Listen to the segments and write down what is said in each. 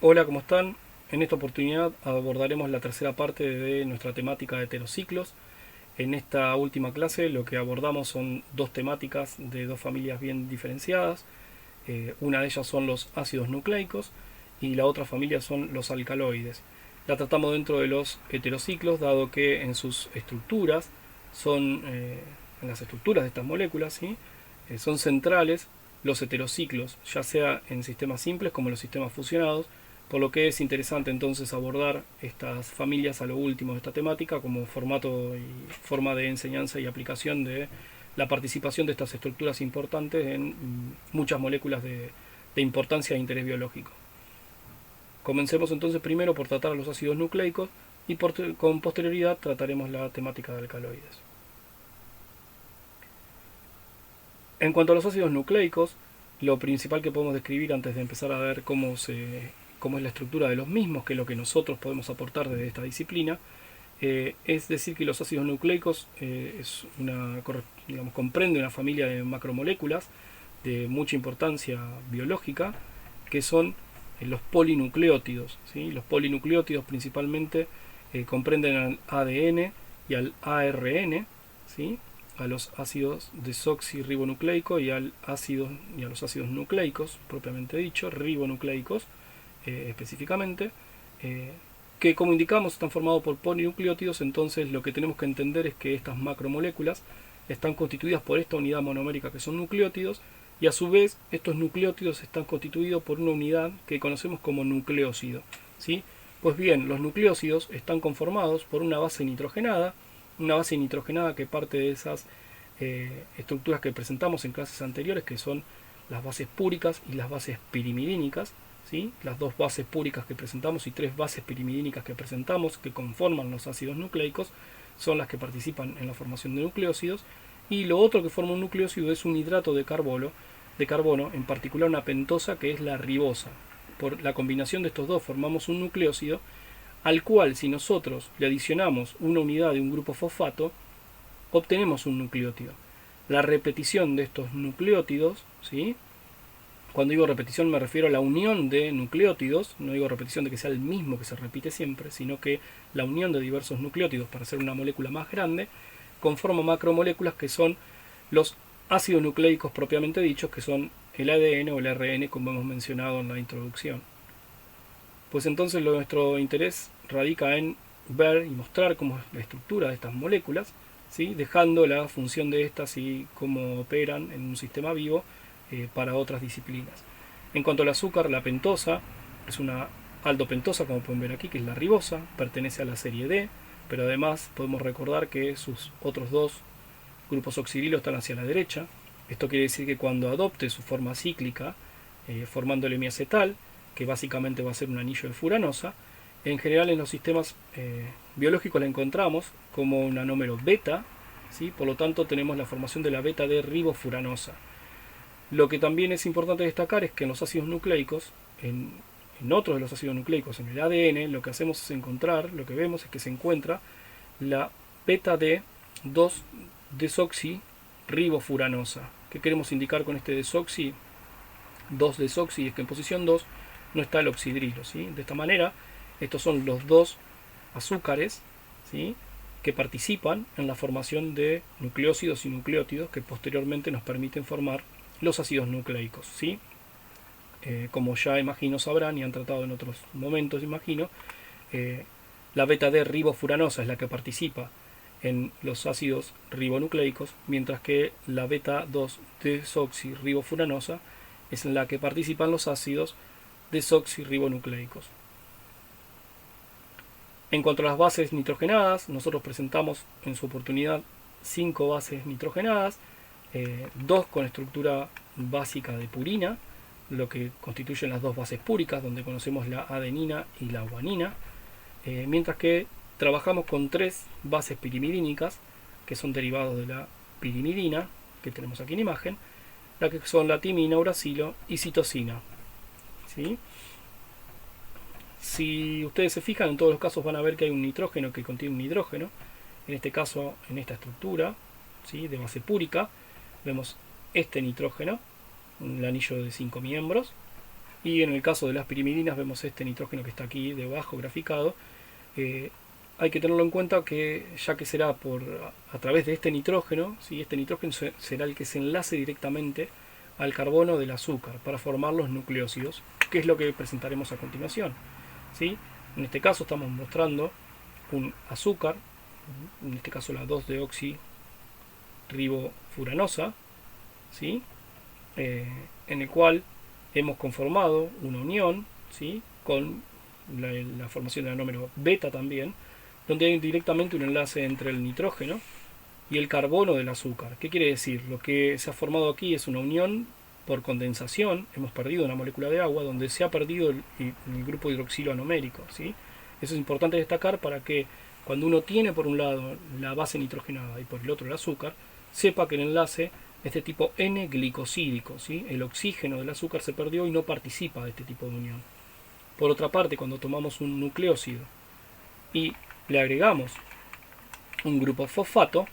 Hola, ¿cómo están? En esta oportunidad abordaremos la tercera parte de nuestra temática de heterociclos. En esta última clase lo que abordamos son dos temáticas de dos familias bien diferenciadas. Una de ellas son los ácidos nucleicos y la otra familia son los alcaloides. La tratamos dentro de los heterociclos, dado que en sus estructuras son, en las estructuras de estas moléculas, ¿sí? Son centrales los heterociclos, ya sea en sistemas simples como en los sistemas fusionados, por lo que es interesante entonces abordar estas familias a lo último de esta temática como formato y forma de enseñanza y aplicación de la participación de estas estructuras importantes en muchas moléculas de importancia e interés biológico. Comencemos entonces primero por tratar a los ácidos nucleicos y con posterioridad trataremos la temática de alcaloides. En cuanto a los ácidos nucleicos, lo principal que podemos describir antes de empezar a ver cómo es la estructura de los mismos, que es lo que nosotros podemos aportar desde esta disciplina, es decir que los ácidos nucleicos comprende una familia de macromoléculas de mucha importancia biológica, que son los polinucleótidos, ¿sí? Los polinucleótidos principalmente comprenden al ADN y al ARN, ¿sí? A los ácidos desoxirribonucleico y a los ácidos nucleicos, propiamente dicho, ribonucleicos específicamente, que como indicamos están formados por polinucleótidos. Entonces lo que tenemos que entender es que estas macromoléculas están constituidas por esta unidad monomérica que son nucleótidos, y a su vez estos nucleótidos están constituidos por una unidad que conocemos como nucleósido, ¿sí? Pues bien, los nucleósidos están conformados por una base nitrogenada que parte de esas estructuras que presentamos en clases anteriores, que son las bases púricas y las bases pirimidínicas, ¿sí? Las dos bases púricas que presentamos y tres bases pirimidínicas que presentamos, que conforman los ácidos nucleicos, son las que participan en la formación de nucleósidos. Y lo otro que forma un nucleósido es un hidrato de carbono, en particular una pentosa que es la ribosa. Por la combinación de estos dos formamos un nucleósido, al cual si nosotros le adicionamos una unidad de un grupo fosfato, obtenemos un nucleótido. La repetición de estos nucleótidos, ¿sí? Cuando digo repetición me refiero a la unión de nucleótidos, no digo repetición de que sea el mismo que se repite siempre, sino que la unión de diversos nucleótidos para hacer una molécula más grande conforma macromoléculas que son los ácidos nucleicos propiamente dichos, que son el ADN o el ARN, como hemos mencionado en la introducción. Pues entonces nuestro interés radica en ver y mostrar cómo es la estructura de estas moléculas, ¿sí? Dejando la función de estas y cómo operan en un sistema vivo para otras disciplinas. En cuanto al azúcar, la pentosa es una aldopentosa, como pueden ver aquí, que es la ribosa, pertenece a la serie D, pero además podemos recordar que sus otros dos grupos oxidilo están hacia la derecha. Esto quiere decir que cuando adopte su forma cíclica, formando el hemiacetal, que básicamente va a ser un anillo de furanosa, en general en los sistemas biológicos la encontramos como un anómero beta, ¿sí? Por lo tanto tenemos la formación de la beta de ribofuranosa. Lo que también es importante destacar es que en los ácidos nucleicos, en otros de los ácidos nucleicos, en el ADN, lo que hacemos es encontrar, lo que vemos es que se encuentra la beta de 2 desoxirribofuranosa. ¿Qué queremos indicar con este desoxi? 2 desoxi es que en posición 2 no está el oxidrilo, ¿sí? De esta manera, estos son los dos azúcares, ¿sí? Que participan en la formación de nucleósidos y nucleótidos que posteriormente nos permiten formar los ácidos nucleicos, ¿sí? Como ya imagino sabrán y han tratado en otros momentos, imagino, la beta D ribofuranosa es la que participa en los ácidos ribonucleicos, mientras que la beta 2 desoxirribofuranosa es en la que participan los ácidos desoxirribonucleicos. En cuanto a las bases nitrogenadas, nosotros presentamos en su oportunidad 5 bases nitrogenadas, 2 con estructura básica de purina, lo que constituyen las dos bases púricas, donde conocemos la adenina y la guanina, mientras que trabajamos con 3 bases pirimidínicas, que son derivados de la pirimidina, que tenemos aquí en imagen, la que son la timina, uracilo y citosina, ¿sí? Si ustedes se fijan, en todos los casos van a ver que hay un nitrógeno que contiene un hidrógeno. En este caso, en esta estructura, ¿sí? De base púrica, vemos este nitrógeno, un anillo de 5 miembros, Y en el caso de las pirimidinas vemos este nitrógeno que está aquí debajo graficado. Hay que tenerlo en cuenta que ya que será a través de este nitrógeno, ¿sí? Este nitrógeno será el que se enlace directamente al carbono del azúcar para formar los nucleósidos, que es lo que presentaremos a continuación, ¿sí? En este caso estamos mostrando un azúcar, en este caso la 2-deoxirribofuranosa, ¿sí? En el cual hemos conformado una unión, ¿sí? Con la formación del anómero beta también, donde hay directamente un enlace entre el nitrógeno y el carbono del azúcar. ¿Qué quiere decir? Lo que se ha formado aquí es una unión por condensación. Hemos perdido una molécula de agua donde se ha perdido el grupo hidroxilo anomérico, ¿sí? Eso es importante destacar para que cuando uno tiene por un lado la base nitrogenada y por el otro el azúcar, sepa que el enlace es de tipo N-glicosídico, ¿sí? El oxígeno del azúcar se perdió y no participa de este tipo de unión. Por otra parte, cuando tomamos un nucleósido y le agregamos un grupo fosfato,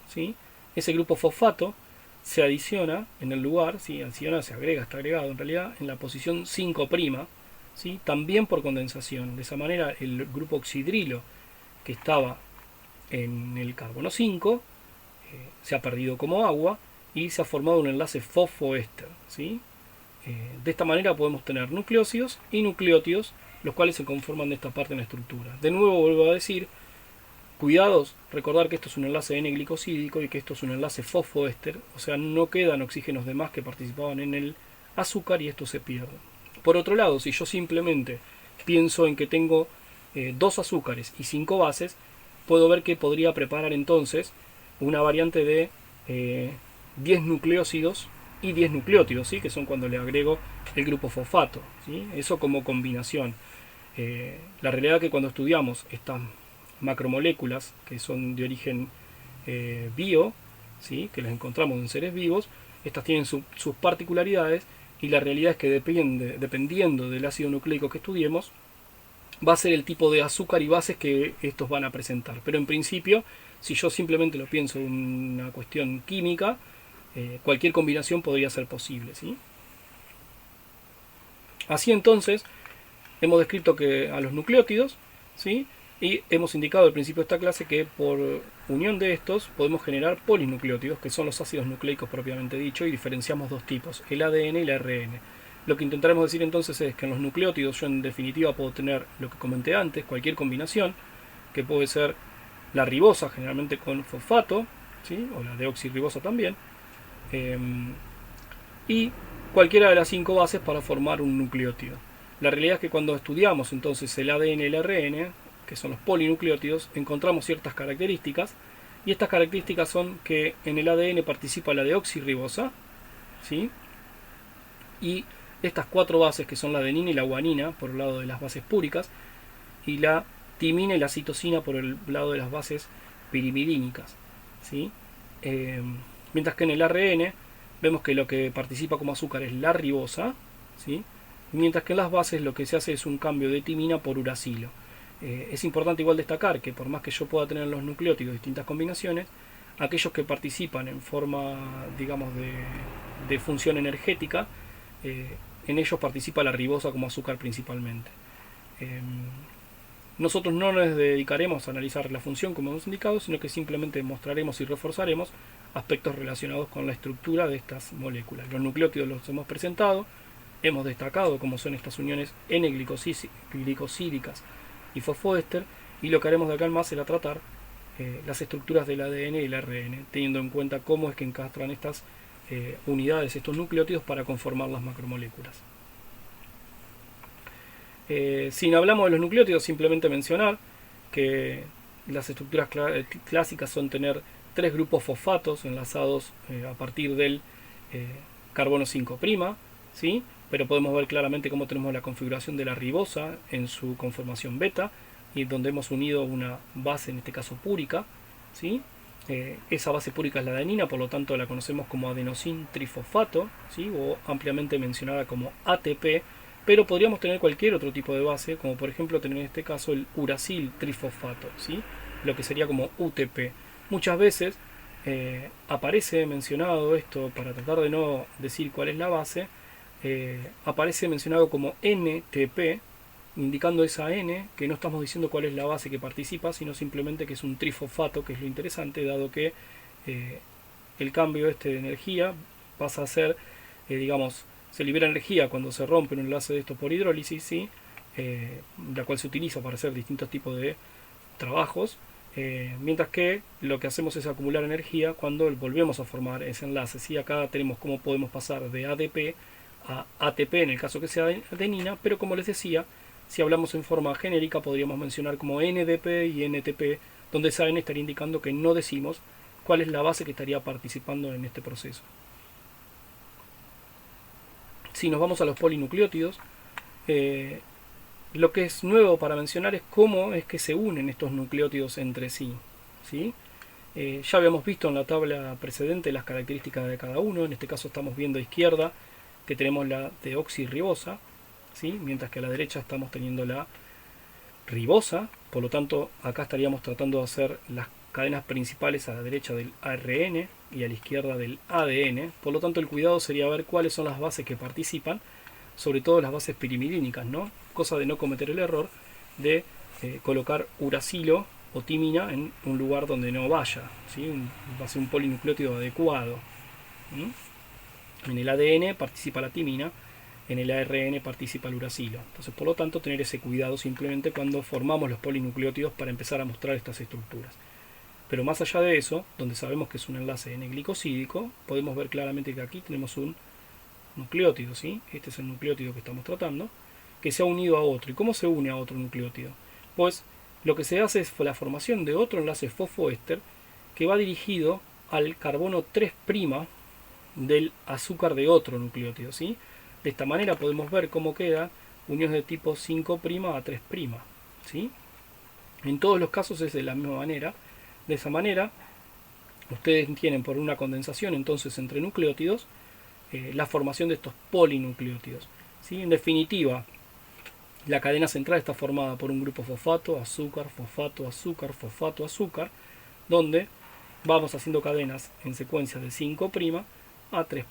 ¿sí? Ese grupo fosfato se adiciona en el lugar, ¿sí? Se agrega, está agregado en realidad en la posición 5', ¿sí? También por condensación. De esa manera el grupo oxidrilo que estaba en el carbono 5 se ha perdido como agua y se ha formado un enlace fosfoéster, ¿sí? De esta manera podemos tener nucleósidos y nucleótidos, los cuales se conforman de esta parte en la estructura. De nuevo vuelvo a decir, cuidados, recordar que esto es un enlace N-glicosídico y que esto es un enlace fosfoéster, o sea, no quedan oxígenos de más que participaban en el azúcar y esto se pierde. Por otro lado, si yo simplemente pienso en que tengo 2 azúcares y 5 bases, puedo ver que podría preparar entonces una variante de 10 nucleósidos y 10 nucleótidos, ¿sí? Que son cuando le agrego el grupo fosfato, ¿sí? Eso como combinación. La realidad es que cuando estudiamos estas macromoléculas que son de origen bio, ¿sí? Que las encontramos en seres vivos, estas tienen sus particularidades y la realidad es que dependiendo del ácido nucleico que estudiemos, va a ser el tipo de azúcar y bases que estos van a presentar. Pero en principio, si yo simplemente lo pienso en una cuestión química, cualquier combinación podría ser posible, ¿sí? Así entonces, hemos descrito que a los nucleótidos, ¿sí? Y hemos indicado al principio de esta clase que por unión de estos podemos generar polinucleótidos, que son los ácidos nucleicos propiamente dicho, y diferenciamos dos tipos, el ADN y el ARN. Lo que intentaremos decir entonces es que en los nucleótidos yo en definitiva puedo tener lo que comenté antes, cualquier combinación, que puede ser la ribosa generalmente con fosfato, ¿sí? O la deoxirribosa también, y cualquiera de las 5 bases para formar un nucleótido. La realidad es que cuando estudiamos entonces el ADN y el ARN, que son los polinucleótidos, encontramos ciertas características, y estas características son que en el ADN participa la deoxirribosa, ¿sí? Y estas 4 bases, que son la adenina y la guanina por el lado de las bases púricas, y la timina y la citosina por el lado de las bases pirimidínicas, ¿sí? Mientras que en el ARN vemos que lo que participa como azúcar es la ribosa, ¿sí? Mientras que en las bases lo que se hace es un cambio de timina por uracilo. Es importante igual destacar que por más que yo pueda tener en los nucleótidos distintas combinaciones, aquellos que participan en forma, digamos, de función energética, en ellos participa la ribosa como azúcar principalmente. Nosotros no nos dedicaremos a analizar la función como hemos indicado, sino que simplemente mostraremos y reforzaremos aspectos relacionados con la estructura de estas moléculas. Los nucleótidos los hemos presentado, hemos destacado cómo son estas uniones N-glicosídicas y fosfoéster, y lo que haremos de acá en más será tratar las estructuras del ADN y el ARN, teniendo en cuenta cómo es que encastran estas unidades, estos nucleótidos, para conformar las macromoléculas. Si hablamos de los nucleótidos, simplemente mencionar que las estructuras clásicas son tener 3 grupos fosfatos enlazados a partir del carbono 5', ¿sí? Pero podemos ver claramente cómo tenemos la configuración de la ribosa en su conformación beta, y donde hemos unido una base, en este caso púrica, ¿sí? Esa base púrica es la adenina, por lo tanto la conocemos como adenosin trifosfato, ¿sí? O ampliamente mencionada como ATP, pero podríamos tener cualquier otro tipo de base, como por ejemplo tener en este caso el uracil trifosfato, ¿sí? Lo que sería como UTP. Muchas veces aparece mencionado esto, para tratar de no decir cuál es la base, aparece mencionado como NTP, indicando esa N, que no estamos diciendo cuál es la base que participa, sino simplemente que es un trifosfato, que es lo interesante, dado que el cambio de energía pasa a ser, digamos, se libera energía cuando se rompe un enlace de estos por hidrólisis, ¿sí? La cual se utiliza para hacer distintos tipos de trabajos, mientras que lo que hacemos es acumular energía cuando volvemos a formar ese enlace. ¿Sí? Acá tenemos cómo podemos pasar de ADP a ATP en el caso que sea adenina, pero como les decía, si hablamos en forma genérica podríamos mencionar como NDP y NTP, donde esa N estaría indicando que no decimos cuál es la base que estaría participando en este proceso. Si nos vamos a los polinucleótidos, lo que es nuevo para mencionar es cómo es que se unen estos nucleótidos entre sí. ¿Sí? Ya habíamos visto en la tabla precedente las características de cada uno. En este caso estamos viendo a izquierda que tenemos la deoxirribosa, ¿sí? Mientras que a la derecha estamos teniendo la ribosa. Por lo tanto, acá estaríamos tratando de hacer las cadenas principales a la derecha del ARN y a la izquierda del ADN. Por lo tanto, el cuidado sería ver cuáles son las bases que participan, sobre todo las bases pirimidínicas, ¿no? Cosa de no cometer el error de colocar uracilo o timina en un lugar donde no vaya, ¿sí? Va a ser un polinucleótido adecuado. En el ADN participa la timina, en el ARN participa el uracilo. Entonces, por lo tanto, tener ese cuidado simplemente cuando formamos los polinucleótidos para empezar a mostrar estas estructuras. Pero más allá de eso, donde sabemos que es un enlace N-glicosídico, podemos ver claramente que aquí tenemos un nucleótido, ¿sí? Este es el nucleótido que estamos tratando, que se ha unido a otro. ¿Y cómo se une a otro nucleótido? Pues lo que se hace es la formación de otro enlace fosfoéster que va dirigido al carbono 3' del azúcar de otro nucleótido, ¿sí? De esta manera podemos ver cómo queda uniones de tipo 5' a 3', ¿sí? En todos los casos es de la misma manera. De esa manera, ustedes tienen por una condensación entonces entre nucleótidos la formación de estos polinucleótidos, ¿sí? En definitiva, la cadena central está formada por un grupo fosfato, azúcar, fosfato, azúcar, fosfato, azúcar, donde vamos haciendo cadenas en secuencia de 5' a 3',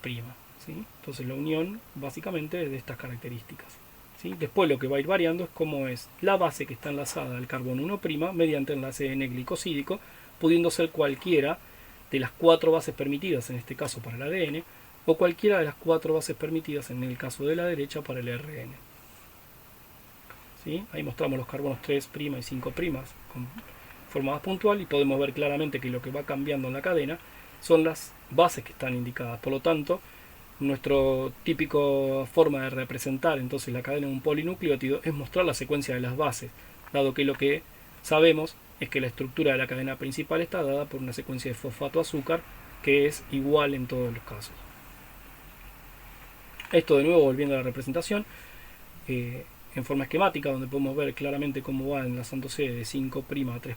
¿sí? Entonces la unión básicamente es de estas características, ¿sí? Después lo que va a ir variando es cómo es la base que está enlazada al carbono 1' mediante enlace N-glicosídico, pudiendo ser cualquiera de las 4 bases permitidas, en este caso para el ADN, o cualquiera de las 4 bases permitidas en el caso de la derecha para el RN. ¿Sí? Ahí mostramos los carbonos 3' y 5' con forma más puntual y podemos ver claramente que lo que va cambiando en la cadena son las bases que están indicadas. Por lo tanto, nuestra típica forma de representar entonces la cadena de un polinucleótido es mostrar la secuencia de las bases, dado que lo que sabemos es que la estructura de la cadena principal está dada por una secuencia de fosfato-azúcar que es igual en todos los casos. Esto de nuevo volviendo a la representación en forma esquemática, donde podemos ver claramente cómo va enlazándose de 5' a 3'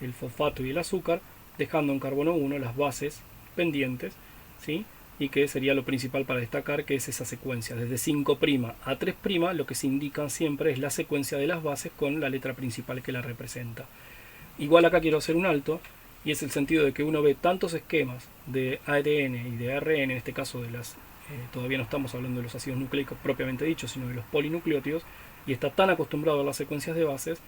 el fosfato y el azúcar, dejando en carbono 1 las bases pendientes, ¿sí? Y que sería lo principal para destacar, que es esa secuencia. Desde 5' a 3' lo que se indican siempre es la secuencia de las bases con la letra principal que la representa. Igual acá quiero hacer un alto, y es el sentido de que uno ve tantos esquemas de ADN y de ARN, en este caso de las todavía no estamos hablando de los ácidos nucleicos propiamente dichos, sino de los polinucleótidos, y está tan acostumbrado a las secuencias de bases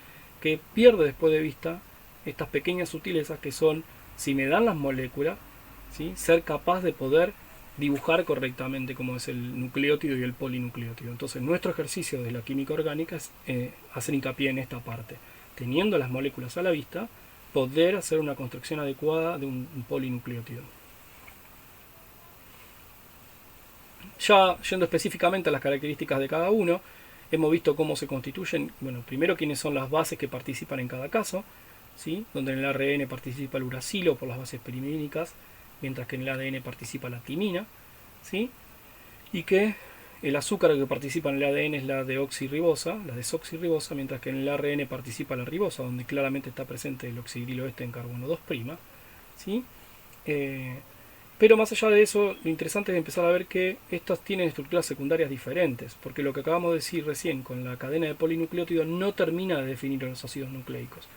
que pierde después de vista estas pequeñas sutilezas que son, si me dan las moléculas, ¿sí? Ser capaz de poder dibujar correctamente como es el nucleótido y el polinucleótido. Entonces nuestro ejercicio de la química orgánica es hacer hincapié en esta parte. Teniendo las moléculas a la vista, poder hacer una construcción adecuada de un polinucleótido. Ya yendo específicamente a las características de cada uno, hemos visto cómo se constituyen, bueno, primero quiénes son las bases que participan en cada caso, ¿sí? Donde en el ARN participa el uracilo por las bases pirimidínicas, mientras que en el ADN participa la timina, ¿sí? Y que el azúcar que participa en el ADN es la desoxirribosa, mientras que en el ARN participa la ribosa, donde claramente está presente el oxidrilo en carbono 2', ¿sí? Pero más allá de eso, lo interesante es empezar a ver que estas tienen estructuras secundarias diferentes, porque lo que acabamos de decir recién con la cadena de polinucleótido no termina de definir los ácidos nucleicos.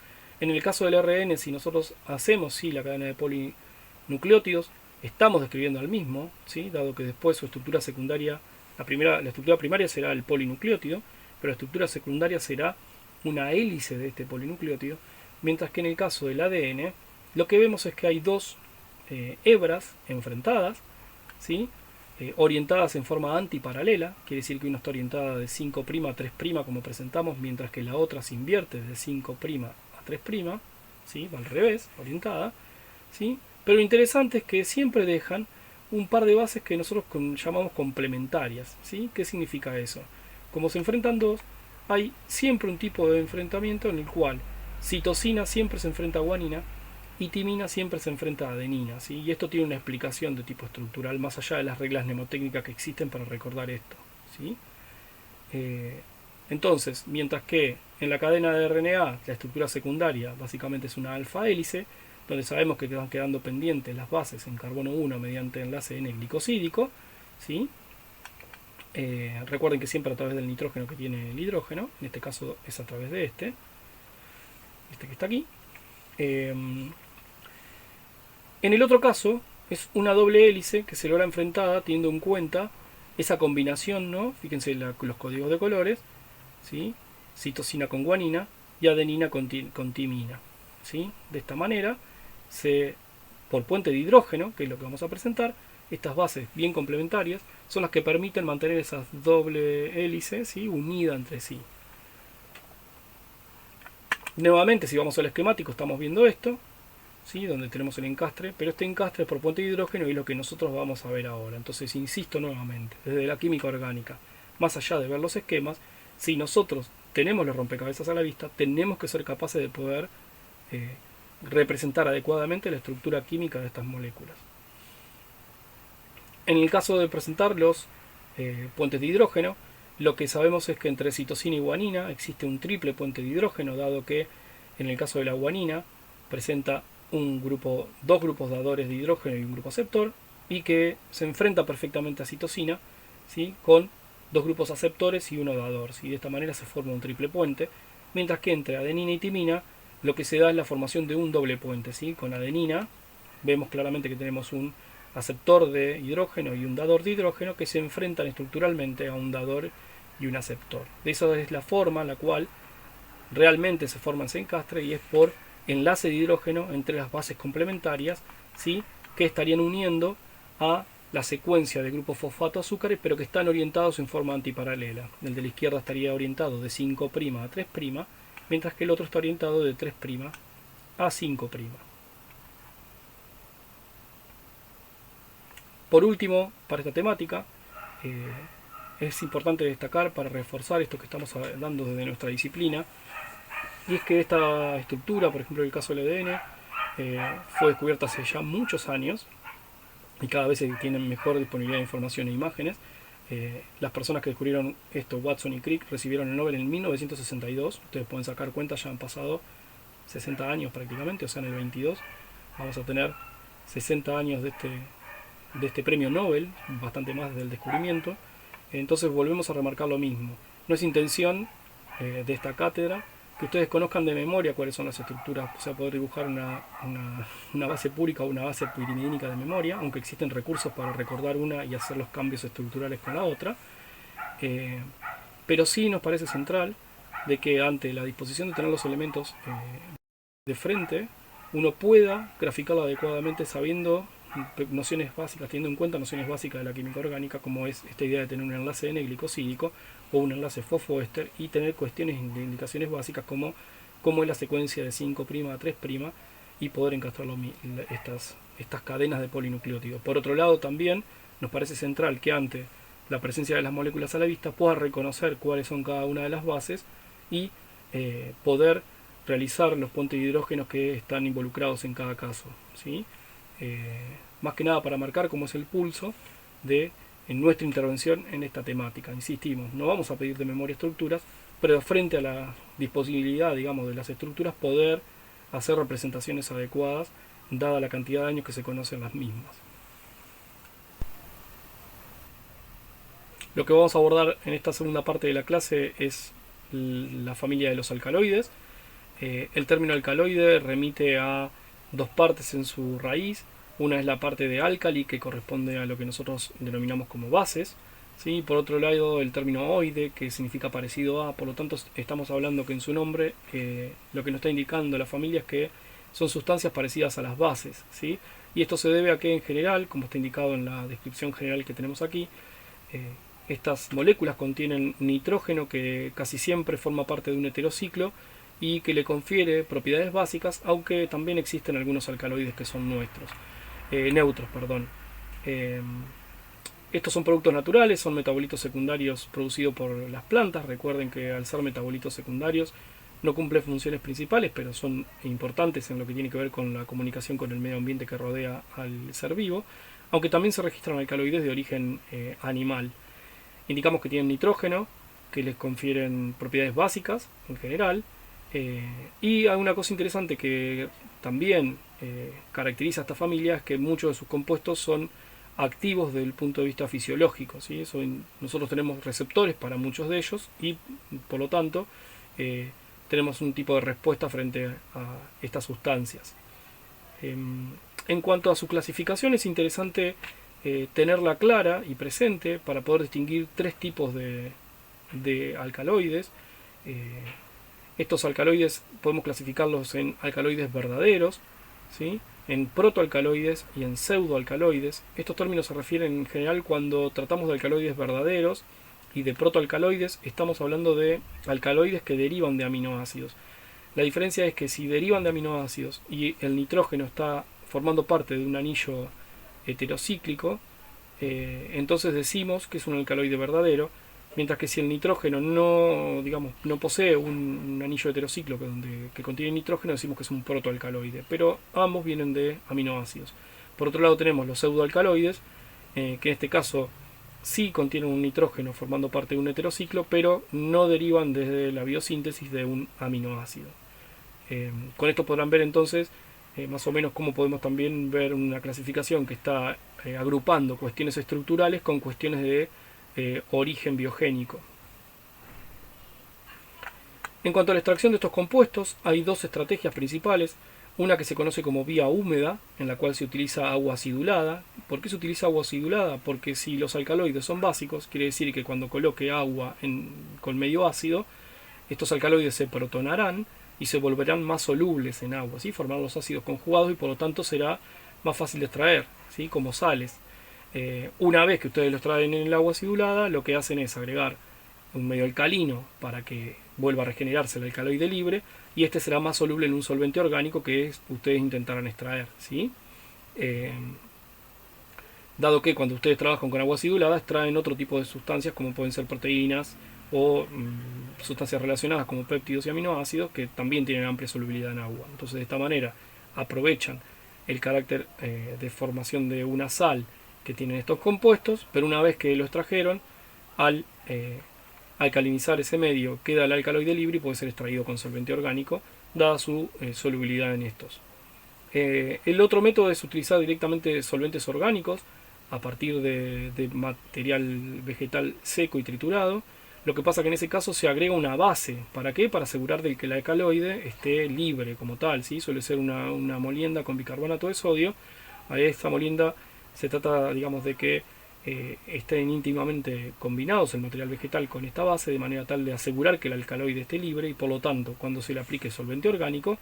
En el caso del ARN, si nosotros hacemos sí la cadena de polinucleótidos, estamos describiendo al mismo, ¿sí? Dado que después su estructura secundaria La estructura primaria será el polinucleótido, pero la estructura secundaria será una hélice de este polinucleótido, mientras que en el caso del ADN lo que vemos es que hay dos hebras enfrentadas, ¿sí? Orientadas en forma antiparalela, quiere decir que una está orientada de 5' a 3' como presentamos, mientras que la otra se invierte de 5' a 3', ¿sí? Va al revés, orientada, ¿sí? Pero lo interesante es que siempre dejan un par de bases que nosotros llamamos complementarias, ¿sí? ¿Qué significa eso? Como se enfrentan dos, hay siempre un tipo de enfrentamiento en el cual citosina siempre se enfrenta a guanina y timina siempre se enfrenta a adenina, ¿sí? Y esto tiene una explicación de tipo estructural más allá de las reglas mnemotécnicas que existen para recordar esto, ¿sí? Entonces, mientras que en la cadena de RNA la estructura secundaria básicamente es una alfa hélice, donde sabemos que van quedando pendientes las bases en carbono 1 mediante enlace N-glicosídico, ¿sí? Recuerden que siempre a través del nitrógeno que tiene el hidrógeno, en este caso es a través de este que está aquí. En el otro caso, es una doble hélice que se logra enfrentada teniendo en cuenta esa combinación, ¿no? Fíjense los códigos de colores, ¿sí? Citosina con guanina y adenina con timina, ¿sí? De esta manera, por puente de hidrógeno, que es lo que vamos a presentar, estas bases bien complementarias son las que permiten mantener esas doble hélices, ¿sí? Unidas entre sí. Nuevamente, si vamos al esquemático, estamos viendo esto, ¿sí? Donde tenemos el encastre, pero este encastre es por puente de hidrógeno y es lo que nosotros vamos a ver ahora. Entonces, insisto nuevamente, desde la química orgánica, más allá de ver los esquemas, si nosotros tenemos los rompecabezas a la vista, tenemos que ser capaces de poder representar adecuadamente la estructura química de estas moléculas. En el caso de presentar los puentes de hidrógeno, lo que sabemos es que entre citosina y guanina existe un triple puente de hidrógeno, dado que en el caso de la guanina presenta dos grupos dadores de hidrógeno y un grupo aceptor, y que se enfrenta perfectamente a citosina, ¿sí? Con dos grupos aceptores y uno dador, ¿sí? De esta manera se forma un triple puente, mientras que entre adenina y timina lo que se da es la formación de un doble puente, ¿sí? Con adenina vemos claramente que tenemos un aceptor de hidrógeno y un dador de hidrógeno que se enfrentan estructuralmente a un dador y un aceptor. De esa es la forma en la cual realmente se forma ese encastre, y es por enlace de hidrógeno entre las bases complementarias, ¿sí? Que estarían uniendo a la secuencia de grupos fosfato-azúcares, pero que están orientados en forma antiparalela. El de la izquierda estaría orientado de 5' a 3', mientras que el otro está orientado de 3' a 5'. Por último, para esta temática, es importante destacar, para reforzar esto que estamos dando desde nuestra disciplina, y es que esta estructura, por ejemplo en el caso del ADN, fue descubierta hace ya muchos años, y cada vez se tienen mejor disponibilidad de información e imágenes. Las personas que descubrieron esto, Watson y Crick, recibieron el Nobel en 1962. Ustedes pueden sacar cuenta, ya han pasado 60 años prácticamente, o sea, en el 22 vamos a tener 60 años de este premio Nobel, bastante más del descubrimiento. Entonces volvemos a remarcar lo mismo. No es intención de esta cátedra que ustedes conozcan de memoria cuáles son las estructuras, o sea, poder dibujar una base púrica o una base pirimidínica de memoria, aunque existen recursos para recordar una y hacer los cambios estructurales con la otra. Pero sí nos parece central de que ante la disposición de tener los elementos de frente, uno pueda graficarlo adecuadamente sabiendo nociones básicas, teniendo en cuenta nociones básicas de la química orgánica, como es esta idea de tener un enlace N-glicosídico o un enlace fosfoéster, y tener cuestiones de indicaciones básicas como es la secuencia de 5' a 3', y poder encastrar estas cadenas de polinucleótidos. Por otro lado, también nos parece central que ante la presencia de las moléculas a la vista pueda reconocer cuáles son cada una de las bases y poder realizar los puentes de hidrógenos que están involucrados en cada caso, ¿sí? Más que nada para marcar cómo es el pulso en nuestra intervención en esta temática. Insistimos, no vamos a pedir de memoria estructuras, pero frente a la disponibilidad, digamos, de las estructuras, poder hacer representaciones adecuadas dada la cantidad de años que se conocen las mismas. Lo que vamos a abordar en esta segunda parte de la clase es la familia de los alcaloides. El término alcaloide remite a dos partes en su raíz. Una es la parte de álcali, que corresponde a lo que nosotros denominamos como bases, ¿sí? Por otro lado, el término oide, que significa parecido a, por lo tanto estamos hablando que en su nombre lo que nos está indicando la familia es que son sustancias parecidas a las bases, ¿sí? Y esto se debe a que en general, como está indicado en la descripción general que tenemos aquí, eh, estas moléculas contienen nitrógeno que casi siempre forma parte de un heterociclo y que le confiere propiedades básicas, aunque también existen algunos alcaloides que son neutros, perdón. Eh, Estos son productos naturales, son metabolitos secundarios producidos por las plantas. Recuerden que al ser metabolitos secundarios no cumplen funciones principales, pero son importantes en lo que tiene que ver con la comunicación con el medio ambiente que rodea al ser vivo, aunque también se registran alcaloides de origen animal. Indicamos que tienen nitrógeno, que les confieren propiedades básicas en general, y hay una cosa interesante que también caracteriza a esta familia es que muchos de sus compuestos son activos desde el punto de vista fisiológico, ¿sí? Nosotros tenemos receptores para muchos de ellos y por lo tanto tenemos un tipo de respuesta frente a estas sustancias. En cuanto a su clasificación, es interesante tenerla clara y presente para poder distinguir tres tipos de alcaloides. Estos alcaloides podemos clasificarlos en alcaloides verdaderos, ¿sí? En protoalcaloides y en pseudoalcaloides. Estos términos se refieren en general cuando tratamos de alcaloides verdaderos y de protoalcaloides, estamos hablando de alcaloides que derivan de aminoácidos. La diferencia es que si derivan de aminoácidos y el nitrógeno está formando parte de un anillo heterocíclico, entonces decimos que es un alcaloide verdadero, mientras que si el nitrógeno no posee un anillo heterociclo que contiene nitrógeno, decimos que es un protoalcaloide, pero ambos vienen de aminoácidos. Por otro lado tenemos los pseudoalcaloides, que en este caso sí contienen un nitrógeno formando parte de un heterociclo, pero no derivan desde la biosíntesis de un aminoácido. Con esto podrán ver entonces más o menos cómo podemos también ver una clasificación que está agrupando cuestiones estructurales con cuestiones de origen biogénico. En cuanto a la extracción de estos compuestos, hay dos estrategias principales. Una que se conoce como vía húmeda, en la cual se utiliza agua acidulada. ¿Por qué se utiliza agua acidulada? Porque si los alcaloides son básicos, quiere decir que cuando coloque agua con medio ácido, estos alcaloides se protonarán y se volverán más solubles en agua, ¿sí? Formarán los ácidos conjugados y por lo tanto será más fácil de extraer, ¿sí? Como sales. Una vez que ustedes los traen en el agua acidulada, lo que hacen es agregar un medio alcalino para que vuelva a regenerarse el alcaloide libre y este será más soluble en un solvente orgánico que ustedes intentarán extraer, ¿sí? Dado que cuando ustedes trabajan con agua acidulada extraen otro tipo de sustancias como pueden ser proteínas o sustancias relacionadas como péptidos y aminoácidos que también tienen amplia solubilidad en agua. Entonces de esta manera aprovechan el carácter de formación de una sal que tienen estos compuestos, pero una vez que lo extrajeron, al alcalinizar ese medio queda el alcaloide libre y puede ser extraído con solvente orgánico dada su solubilidad en estos. El otro método es utilizar directamente solventes orgánicos a partir de material vegetal seco y triturado. Lo que pasa que en ese caso se agrega una base. ¿Para qué? Para asegurar de que el alcaloide esté libre como tal, ¿sí? Suele ser una molienda con bicarbonato de sodio. A esta molienda se trata, digamos, de que estén íntimamente combinados el material vegetal con esta base de manera tal de asegurar que el alcaloide esté libre y por lo tanto cuando se le aplique solvente orgánico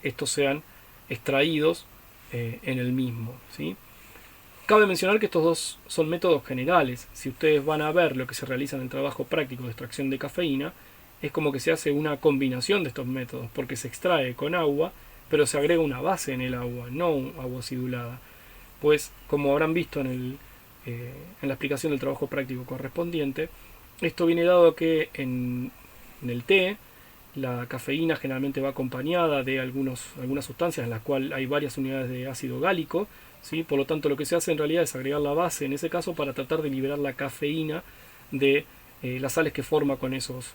estos sean extraídos en el mismo, ¿sí? Cabe mencionar que estos dos son métodos generales. Si ustedes van a ver lo que se realiza en el trabajo práctico de extracción de cafeína, es como que se hace una combinación de estos métodos, porque se extrae con agua, pero se agrega una base en el agua, no agua acidulada. Pues, como habrán visto en la explicación del trabajo práctico correspondiente, esto viene dado a que en el té, la cafeína generalmente va acompañada de algunas sustancias en las cuales hay varias unidades de ácido gálico, ¿sí? Por lo tanto lo que se hace en realidad es agregar la base en ese caso para tratar de liberar la cafeína de las sales que forma con esos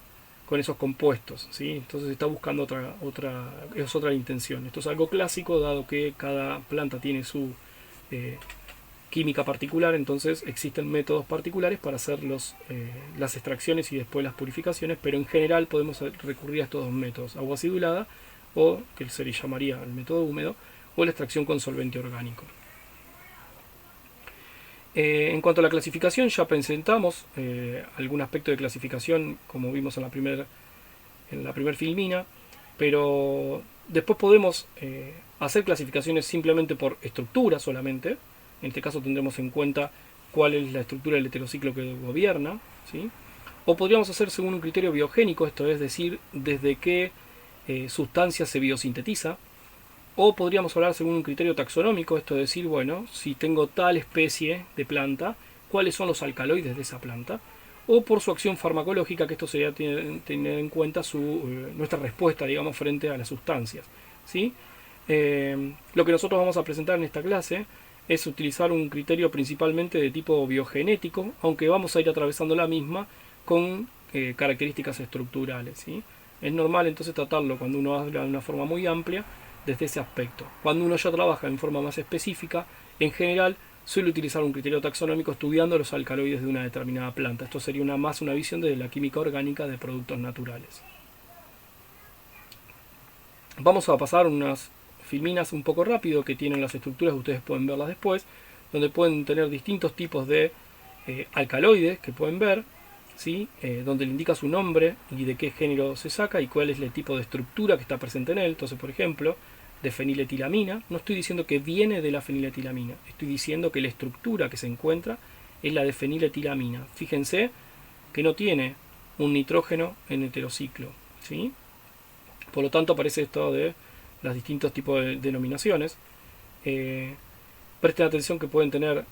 compuestos, ¿sí? Entonces está buscando otra intención. Esto es algo clásico dado que cada planta tiene su química particular, entonces existen métodos particulares para hacer las extracciones y después las purificaciones, pero en general podemos recurrir a estos dos métodos, agua acidulada o que se le llamaría el método húmedo o la extracción con solvente orgánico. En cuanto a la clasificación, ya presentamos algún aspecto de clasificación, como vimos en la primer filmina, pero después podemos hacer clasificaciones simplemente por estructura solamente. En este caso tendremos en cuenta cuál es la estructura del heterociclo que gobierna, ¿sí? O podríamos hacer según un criterio biogénico, esto es decir, desde qué sustancia se biosintetiza. O podríamos hablar según un criterio taxonómico, esto es decir, bueno, si tengo tal especie de planta, cuáles son los alcaloides de esa planta. O por su acción farmacológica, que esto sería tener en cuenta nuestra respuesta, digamos, frente a las sustancias, ¿sí? Lo que nosotros vamos a presentar en esta clase es utilizar un criterio principalmente de tipo biogenético, aunque vamos a ir atravesando la misma con características estructurales, ¿sí? Es normal entonces tratarlo cuando uno habla de una forma muy amplia desde ese aspecto. Cuando uno ya trabaja en forma más específica, en general suele utilizar un criterio taxonómico estudiando los alcaloides de una determinada planta. Esto sería más una visión de la química orgánica de productos naturales. Vamos a pasar unas filminas un poco rápido que tienen las estructuras, ustedes pueden verlas después, donde pueden tener distintos tipos de alcaloides que pueden ver, ¿sí? Donde le indica su nombre y de qué género se saca y cuál es el tipo de estructura que está presente en él. Entonces, por ejemplo, de feniletilamina, no estoy diciendo que viene de la feniletilamina, estoy diciendo que la estructura que se encuentra es la de feniletilamina. Fíjense que no tiene un nitrógeno en heterociclo, ¿sí? Por lo tanto aparece esto de los distintos tipos de denominaciones. Presten atención que pueden tener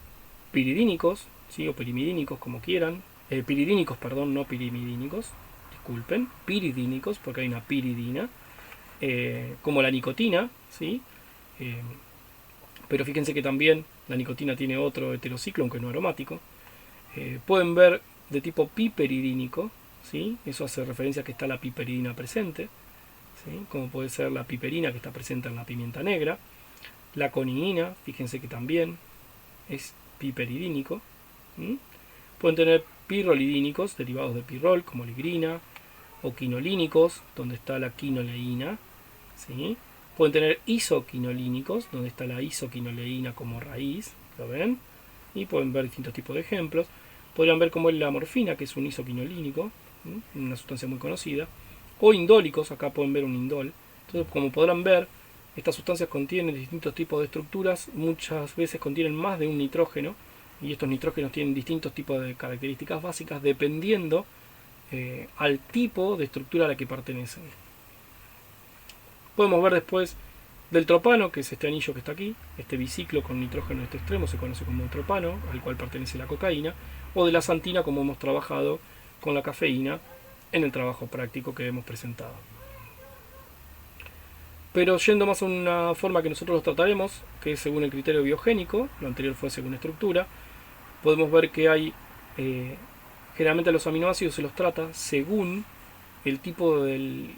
piridínicos, ¿sí? O pirimidínicos, como quieran. Piridínicos, perdón, no pirimidínicos, disculpen, piridínicos, porque hay una piridina, como la nicotina, ¿sí? Pero fíjense que también la nicotina tiene otro heterociclo, aunque no aromático. Pueden ver de tipo piperidínico, ¿sí? Eso hace referencia a que está la piperidina presente, ¿sí? Como puede ser la piperina que está presente en la pimienta negra. La coniina, fíjense que también es piperidínico. Pueden tener pirrolidínicos, derivados de pirrol, como ligrina, o quinolínicos, donde está la quinoleína, ¿sí? Pueden tener isoquinolínicos, donde está la isoquinoleína como raíz, ¿lo ven? Y pueden ver distintos tipos de ejemplos. Podrían ver cómo es la morfina, que es un isoquinolínico, una sustancia muy conocida. O indólicos, acá pueden ver un indol. Entonces, como podrán ver, estas sustancias contienen distintos tipos de estructuras, muchas veces contienen más de un nitrógeno, y estos nitrógenos tienen distintos tipos de características básicas dependiendo al tipo de estructura a la que pertenecen. Podemos ver después del tropano, que es este anillo que está aquí, este biciclo con nitrógeno en este extremo se conoce como tropano, al cual pertenece la cocaína, o de la xantina, como hemos trabajado con la cafeína en el trabajo práctico que hemos presentado. Pero yendo más a una forma que nosotros los trataremos, que es según el criterio biogénico, lo anterior fue según estructura, podemos ver que hay, generalmente a los aminoácidos se los trata según el tipo de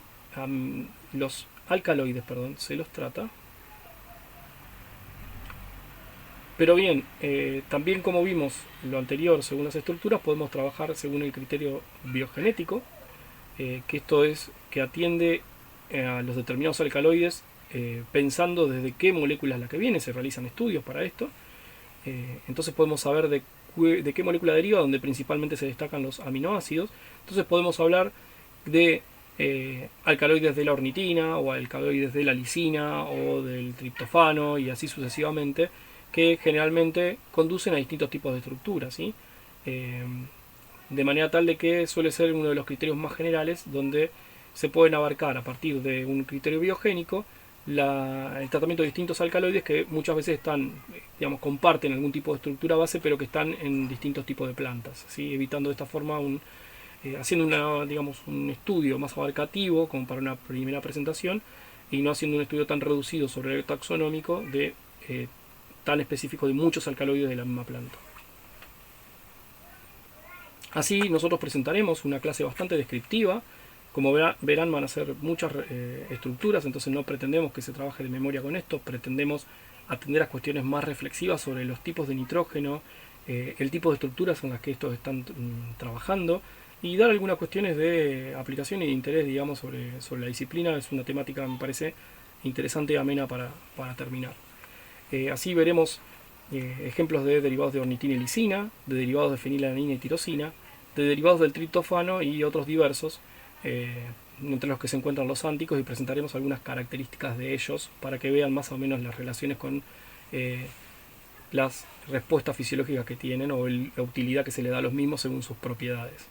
los alcaloides, perdón, se los trata. Pero bien, también como vimos lo anterior según las estructuras, podemos trabajar según el criterio biogenético, que esto es que atiende a los determinados alcaloides pensando desde qué molécula es la que viene, se realizan estudios para esto. Entonces podemos saber de qué molécula deriva, donde principalmente se destacan los aminoácidos. Entonces podemos hablar de alcaloides de la ornitina o alcaloides de la lisina o del triptofano y así sucesivamente, que generalmente conducen a distintos tipos de estructuras, ¿sí? De manera tal de que suele ser uno de los criterios más generales donde se pueden abarcar a partir de un criterio biogénico el tratamiento de distintos alcaloides que muchas veces están, digamos, comparten algún tipo de estructura base, pero que están en distintos tipos de plantas, ¿sí? Evitando de esta forma haciendo un estudio más abarcativo como para una primera presentación y no haciendo un estudio tan reducido sobre el taxonómico tan específico de muchos alcaloides de la misma planta. Así nosotros presentaremos una clase bastante descriptiva. Como verán, van a ser muchas estructuras, entonces no pretendemos que se trabaje de memoria con esto, pretendemos atender a cuestiones más reflexivas sobre los tipos de nitrógeno, el tipo de estructuras en las que estos están trabajando y dar algunas cuestiones de aplicación y de interés, digamos, sobre la disciplina. Es una temática, me parece, interesante y amena para terminar. Así veremos ejemplos de derivados de ornitina y lisina, de derivados de fenilalanina y tirosina, de derivados del triptofano y otros diversos, entre los que se encuentran los ánticos, y presentaremos algunas características de ellos para que vean más o menos las relaciones con las respuestas fisiológicas que tienen o la utilidad que se le da a los mismos según sus propiedades.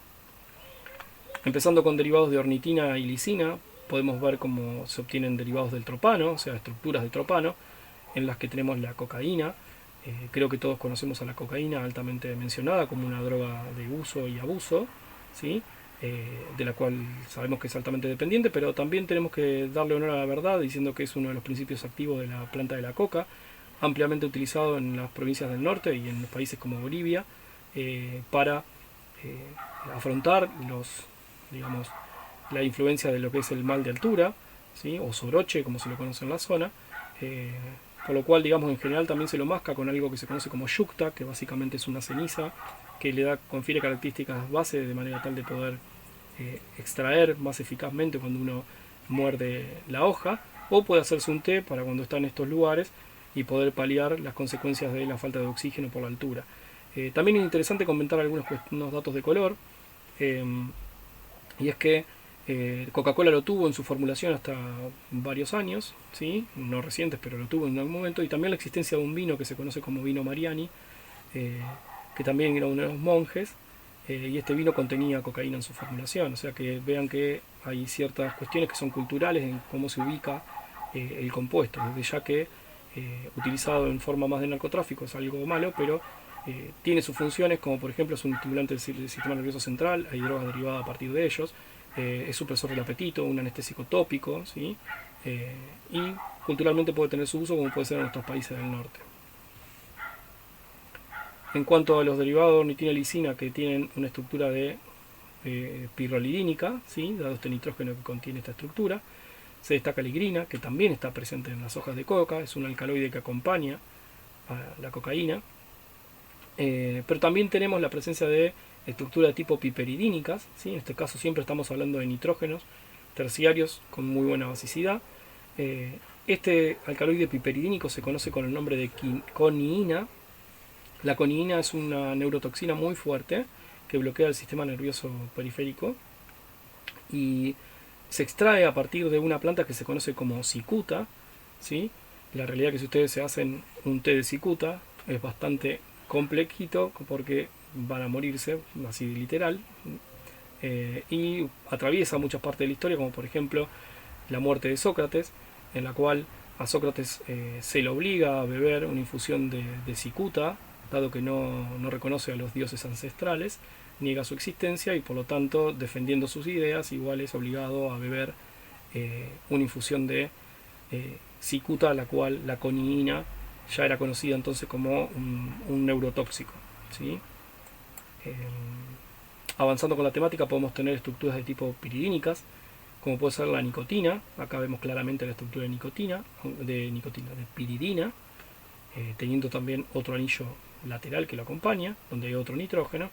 Empezando con derivados de ornitina y lisina, podemos ver cómo se obtienen derivados del tropano, o sea, estructuras de tropano, en las que tenemos la cocaína. Creo que todos conocemos a la cocaína, altamente mencionada como una droga de uso y abuso, ¿sí? De la cual sabemos que es altamente dependiente, pero también tenemos que darle honor a la verdad diciendo que es uno de los principios activos de la planta de la coca, ampliamente utilizado en las provincias del norte y en países como Bolivia, para afrontar digamos, la influencia de lo que es el mal de altura, ¿sí? O soroche, como se lo conoce en la zona, por lo cual, digamos, en general también se lo masca con algo que se conoce como yucta, que básicamente es una ceniza que confiere características base de manera tal de poder extraer más eficazmente cuando uno muerde la hoja, o puede hacerse un té para cuando está en estos lugares y poder paliar las consecuencias de la falta de oxígeno por la altura. También es interesante comentar unos datos de color, y es que Coca-Cola lo tuvo en su formulación hasta varios años, ¿sí? No recientes, pero lo tuvo en algún momento, y también la existencia de un vino que se conoce como vino Mariani, que también era uno de los monjes, y este vino contenía cocaína en su formulación, o sea que vean que hay ciertas cuestiones que son culturales en cómo se ubica el compuesto, desde ya que utilizado en forma más de narcotráfico es algo malo, pero tiene sus funciones, como por ejemplo es un estimulante del sistema nervioso central, hay drogas derivadas a partir de ellos, es supresor del apetito, un anestésico tópico, ¿sí? Y culturalmente puede tener su uso como puede ser en nuestros países del norte. En cuanto a los derivados de ornitina y lisina, que tienen una estructura de pirrolidínica, ¿sí? Dado este nitrógeno que contiene esta estructura, se destaca la higrina, que también está presente en las hojas de coca, es un alcaloide que acompaña a la cocaína, pero también tenemos la presencia de estructuras de tipo piperidínicas, ¿sí? En este caso siempre estamos hablando de nitrógenos terciarios con muy buena basicidad. Este alcaloide piperidínico se conoce con el nombre de coniina. La coniina es una neurotoxina muy fuerte que bloquea el sistema nervioso periférico y se extrae a partir de una planta que se conoce como cicuta, ¿sí? La realidad es que si ustedes se hacen un té de cicuta es bastante complejito porque van a morirse, así literal, y atraviesa muchas partes de la historia, como por ejemplo la muerte de Sócrates, en la cual a Sócrates se le obliga a beber una infusión de cicuta, dado que no reconoce a los dioses ancestrales, niega su existencia y por lo tanto, defendiendo sus ideas, igual es obligado a beber una infusión de cicuta, la cual la coniina ya era conocida entonces como un neurotóxico, ¿sí? Avanzando con la temática podemos tener estructuras de tipo piridínicas, como puede ser la nicotina. Acá vemos claramente la estructura de de piridina, teniendo también otro anillo lateral que lo acompaña, donde hay otro nitrógeno.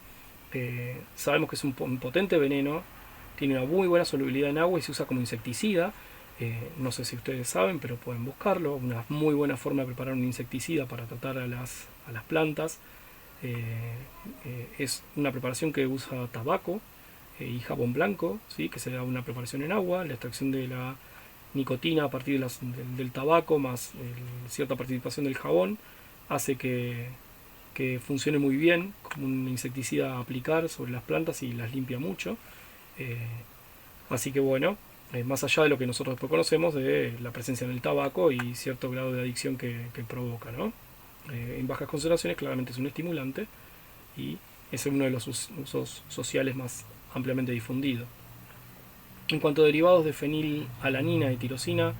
Sabemos que es un potente veneno, tiene una muy buena solubilidad en agua y se usa como insecticida. No sé si ustedes saben, pero pueden buscarlo. Una muy buena forma de preparar un insecticida para tratar a las plantas. Es una preparación que usa tabaco y jabón blanco, ¿sí? Que se da una preparación en agua, la extracción de la nicotina a partir del tabaco más cierta participación del jabón hace que funcione muy bien como un insecticida a aplicar sobre las plantas y las limpia mucho. Así que bueno, más allá de lo que nosotros después conocemos de la presencia en el tabaco y cierto grado de adicción que provoca, ¿no? En bajas concentraciones claramente es un estimulante y es uno de los usos sociales más ampliamente difundidos. En cuanto a derivados de fenilalanina y tirosina,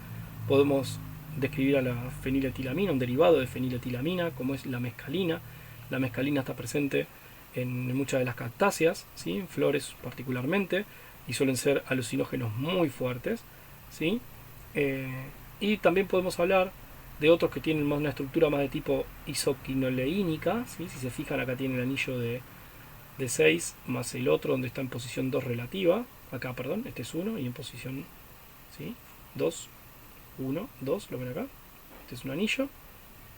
podemos describir a la feniletilamina, un derivado de feniletilamina, como es la mescalina. La mescalina está presente en muchas de las cactáceas, ¿sí? En flores particularmente, y suelen ser alucinógenos muy fuertes, ¿sí? Y también podemos hablar de otros que tienen más una estructura más de tipo isoquinoleínica, ¿sí? Si se fijan, acá tiene el anillo de 6 más el otro donde está en posición 2 relativa. Acá, perdón, este es 1 y en posición, ¿sí? 2, 1, 2, lo ven acá. Este es un anillo,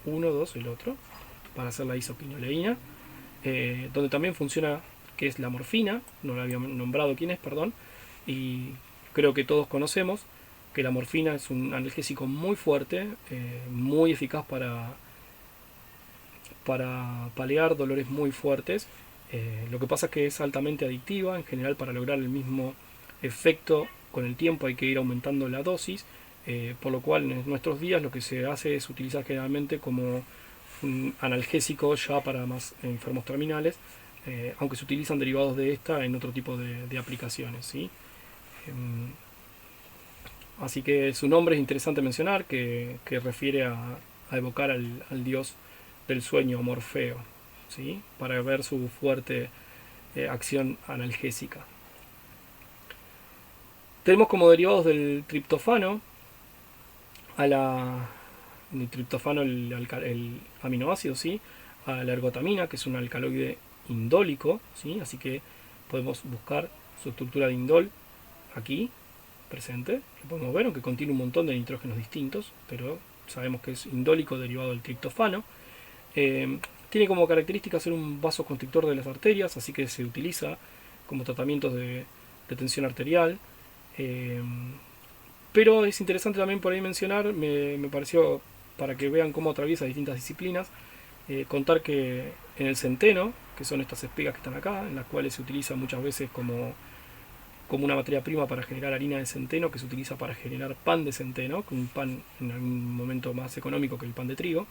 1, 2 el otro. para hacer la isoquinoleína, donde también funciona, que es la morfina, no la había nombrado quién es, perdón, y creo que todos conocemos que la morfina es un analgésico muy fuerte, muy eficaz para paliar dolores muy fuertes. Lo que pasa es que es altamente adictiva, en general para lograr el mismo efecto con el tiempo hay que ir aumentando la dosis, por lo cual en nuestros días lo que se hace es utilizar generalmente como un analgésico ya para más enfermos terminales, aunque se utilizan derivados de esta en otro tipo de aplicaciones, ¿sí? Así que su nombre es interesante mencionar, que refiere a evocar al dios del sueño, Morfeo, ¿sí? Para ver su fuerte acción analgésica. Tenemos como derivados del triptofano el triptofano, el aminoácido, ¿sí? A la ergotamina, que es un alcaloide indólico, ¿sí? Así que podemos buscar su estructura de indol aquí presente, lo podemos ver, aunque contiene un montón de nitrógenos distintos, pero sabemos que es indólico derivado del triptofano. Tiene como característica ser un vasoconstrictor de las arterias, así que se utiliza como tratamientos de tensión arterial. Pero es interesante también por ahí mencionar, me pareció, para que vean cómo atraviesa distintas disciplinas, contar que en el centeno, que son estas espigas que están acá, en las cuales se utiliza muchas veces como una materia prima para generar harina de centeno, que se utiliza para generar pan de centeno, con un pan en algún momento más económico que el pan de trigo.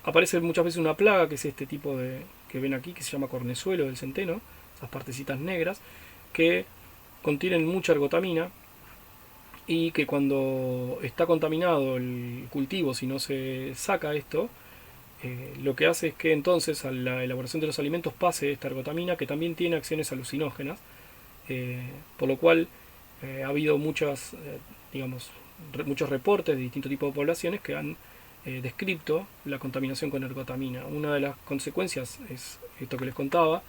Aparece muchas veces una plaga, que es este tipo que ven aquí, que se llama cornezuelo del centeno, esas partecitas negras, que contienen mucha ergotamina y que cuando está contaminado el cultivo, si no se saca esto, lo que hace es que entonces a la elaboración de los alimentos pase esta ergotamina, que también tiene acciones alucinógenas, por lo cual ha habido muchos reportes de distintos tipos de poblaciones que han descrito la contaminación con ergotamina. Una de las consecuencias es esto que les contaba,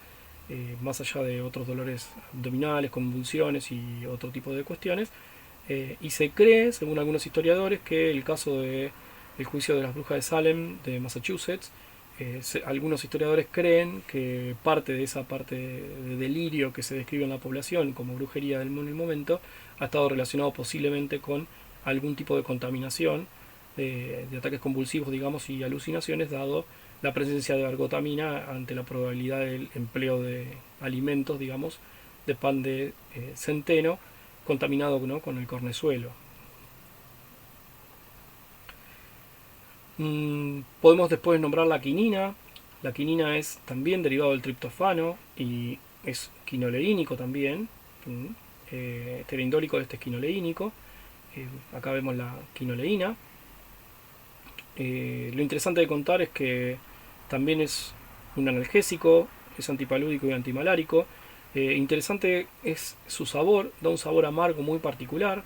más allá de otros dolores abdominales, convulsiones y otro tipo de cuestiones, y se cree, según algunos historiadores, que el caso del juicio de las brujas de Salem de Massachusetts, algunos historiadores creen que parte de esa parte de delirio que se describe en la población como brujería en el momento ha estado relacionado posiblemente con algún tipo de contaminación, de ataques convulsivos, digamos, y alucinaciones, dado la presencia de ergotamina ante la probabilidad del empleo de alimentos, digamos, de pan de centeno contaminado, ¿no?, con el cornezuelo. Podemos después nombrar la quinina. La quinina es también derivado del triptofano y es quinoleínico también. Este era indólico, este es quinoleínico. Acá vemos la quinoleína. Lo interesante de contar es que también es un analgésico, es antipalúdico y antimalárico. Interesante es su sabor, da un sabor amargo muy particular,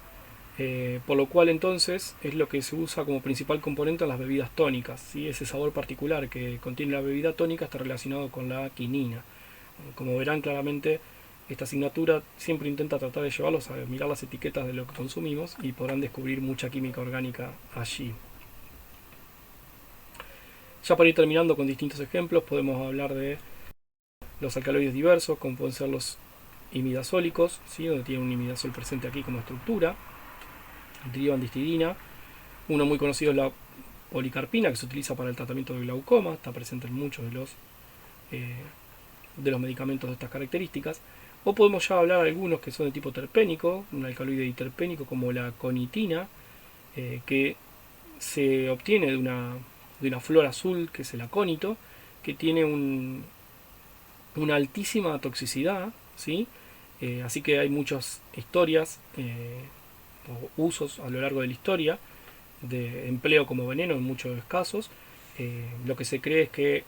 por lo cual entonces es lo que se usa como principal componente en las bebidas tónicas, ¿sí? Ese sabor particular que contiene la bebida tónica está relacionado con la quinina. Como verán claramente, esta asignatura siempre intenta tratar de llevarlos a mirar las etiquetas de lo que consumimos y podrán descubrir mucha química orgánica allí. Ya para ir terminando con distintos ejemplos, podemos hablar de los alcaloides diversos, como pueden ser los imidazólicos, ¿sí?, donde tiene un imidazol presente aquí como estructura, tribandistidina. Uno muy conocido es la policarpina, que se utiliza para el tratamiento de glaucoma, está presente en muchos de los medicamentos de estas características. O podemos ya hablar de algunos que son de tipo terpénico, un alcaloide diterpénico como la conitina, que se obtiene de una flor azul, que es el acónito, que tiene una altísima toxicidad, ¿sí? Así que hay muchas historias o usos a lo largo de la historia de empleo como veneno en muchos casos. Lo que se cree es que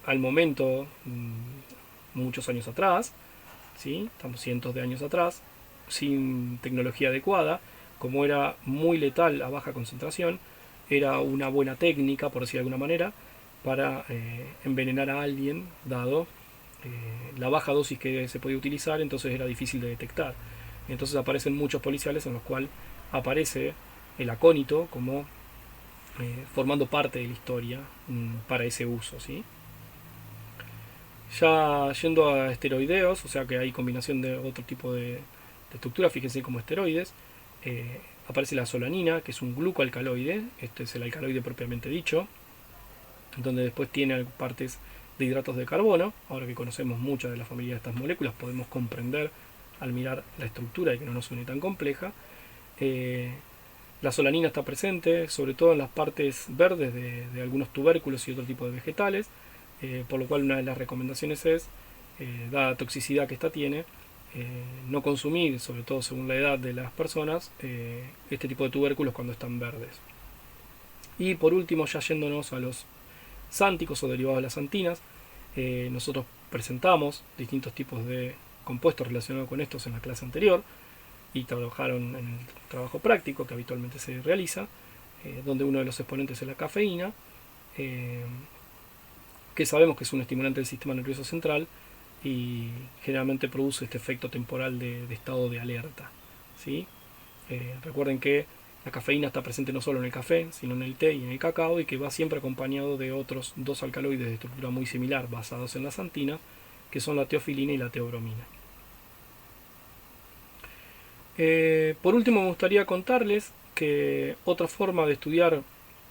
al momento, muchos años atrás, ¿sí?, estamos cientos de años atrás, sin tecnología adecuada, como era muy letal a baja concentración, era una buena técnica, por decir de alguna manera, para envenenar a alguien, dado la baja dosis que se podía utilizar, entonces era difícil de detectar. Entonces aparecen muchos policiales en los cuales aparece el acónito como formando parte de la historia para ese uso, ¿sí? Ya yendo a esteroideos, o sea que hay combinación de otro tipo de estructura, fíjense como esteroides, aparece la solanina, que es un glucoalcaloide, este es el alcaloide propiamente dicho, donde después tiene partes de hidratos de carbono. Ahora que conocemos muchas de la familia de estas moléculas, podemos comprender al mirar la estructura y que no nos suene tan compleja. La solanina está presente, sobre todo en las partes verdes de algunos tubérculos y otro tipo de vegetales, por lo cual una de las recomendaciones es, dada la toxicidad que esta tiene, no consumir, sobre todo según la edad de las personas, este tipo de tubérculos cuando están verdes. Y por último, ya yéndonos a los sánticos o derivados de las santinas, nosotros presentamos distintos tipos de compuestos relacionados con estos en la clase anterior y trabajaron en el trabajo práctico que habitualmente se realiza, donde uno de los exponentes es la cafeína, que sabemos que es un estimulante del sistema nervioso central y generalmente produce este efecto temporal de estado de alerta, ¿sí? Recuerden que la cafeína está presente no solo en el café, sino en el té y en el cacao, y que va siempre acompañado de otros dos alcaloides de estructura muy similar basados en las santinas, que son la teofilina y la teobromina. Por último, me gustaría contarles que otra forma de estudiar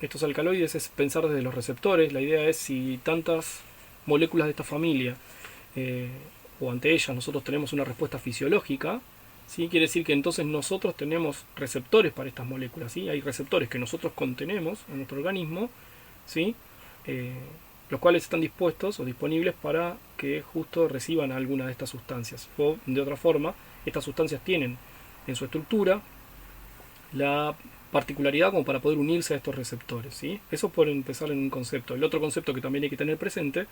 estos alcaloides es pensar desde los receptores. La idea es si tantas moléculas de esta familia o ante ellas nosotros tenemos una respuesta fisiológica, ¿sí? Quiere decir que entonces nosotros tenemos receptores para estas moléculas, ¿sí? Hay receptores que nosotros contenemos en nuestro organismo, ¿sí? Los cuales están dispuestos o disponibles para que justo reciban alguna de estas sustancias. O de otra forma, estas sustancias tienen en su estructura la particularidad como para poder unirse a estos receptores, ¿sí? Eso por empezar en un concepto. El otro concepto que también hay que tener presente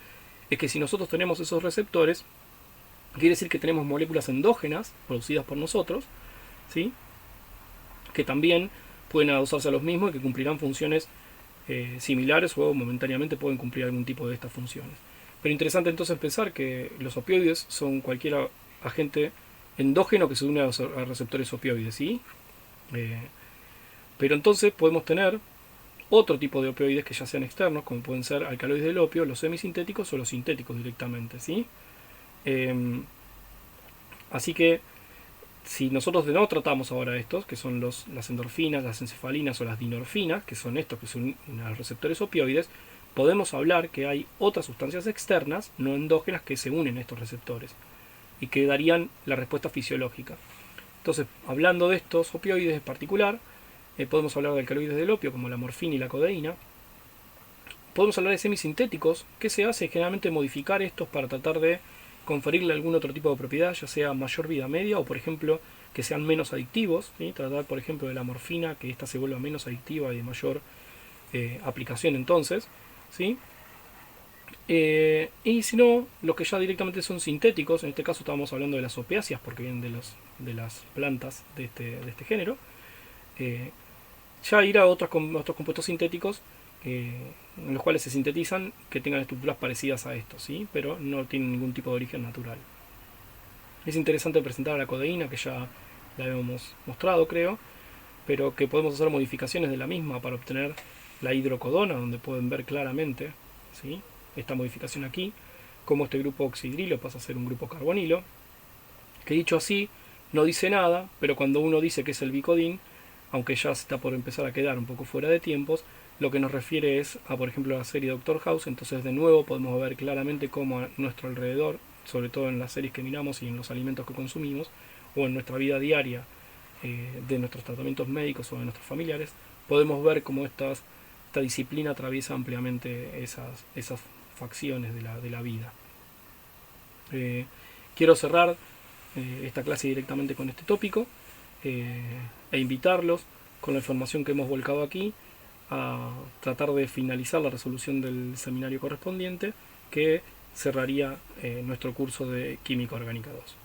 es que si nosotros tenemos esos receptores, quiere decir que tenemos moléculas endógenas producidas por nosotros, ¿sí? Que también pueden adosarse a los mismos y que cumplirán funciones similares o momentáneamente pueden cumplir algún tipo de estas funciones. Pero interesante entonces pensar que los opioides son cualquier agente endógeno que se une a receptores opioides, ¿sí? Pero entonces podemos tener otro tipo de opioides que ya sean externos, como pueden ser alcaloides del opio, los semisintéticos o los sintéticos directamente, ¿sí? Así que si nosotros no tratamos ahora estos, que son las endorfinas, las encefalinas o las dinorfinas, que son estos que son los receptores opioides, podemos hablar que hay otras sustancias externas, no endógenas, que se unen a estos receptores y que darían la respuesta fisiológica. Entonces, hablando de estos opioides en particular, podemos hablar de alcaloides del opio como la morfina y la codeína. Podemos hablar de semisintéticos, que se hace generalmente modificar estos para tratar de conferirle algún otro tipo de propiedad, ya sea mayor vida media o por ejemplo que sean menos adictivos, ¿sí? Tratar por ejemplo de la morfina, que ésta se vuelva menos adictiva y de mayor aplicación entonces, ¿sí? Y si no, los que ya directamente son sintéticos, en este caso estamos hablando de las opiáceas porque vienen de las plantas de este género, ya ir a otros compuestos sintéticos en los cuales se sintetizan que tengan estructuras parecidas a estos, ¿sí? Pero no tienen ningún tipo de origen natural. Es interesante presentar a la codeína, que ya la hemos mostrado creo, pero que podemos hacer modificaciones de la misma para obtener la hidrocodona, donde pueden ver claramente, ¿sí? Esta modificación aquí, como este grupo oxidrilo pasa a ser un grupo carbonilo, que dicho así no dice nada, pero cuando uno dice que es el bicodín, aunque ya está por empezar a quedar un poco fuera de tiempos, lo que nos refiere es a, por ejemplo, la serie Doctor House. Entonces de nuevo podemos ver claramente cómo a nuestro alrededor, sobre todo en las series que miramos y en los alimentos que consumimos, o en nuestra vida diaria de nuestros tratamientos médicos o de nuestros familiares, podemos ver cómo esta disciplina atraviesa ampliamente esas facciones de la vida. Quiero cerrar esta clase directamente con este tópico e invitarlos con la información que hemos volcado aquí a tratar de finalizar la resolución del seminario correspondiente, que cerraría nuestro curso de Química Orgánica 2.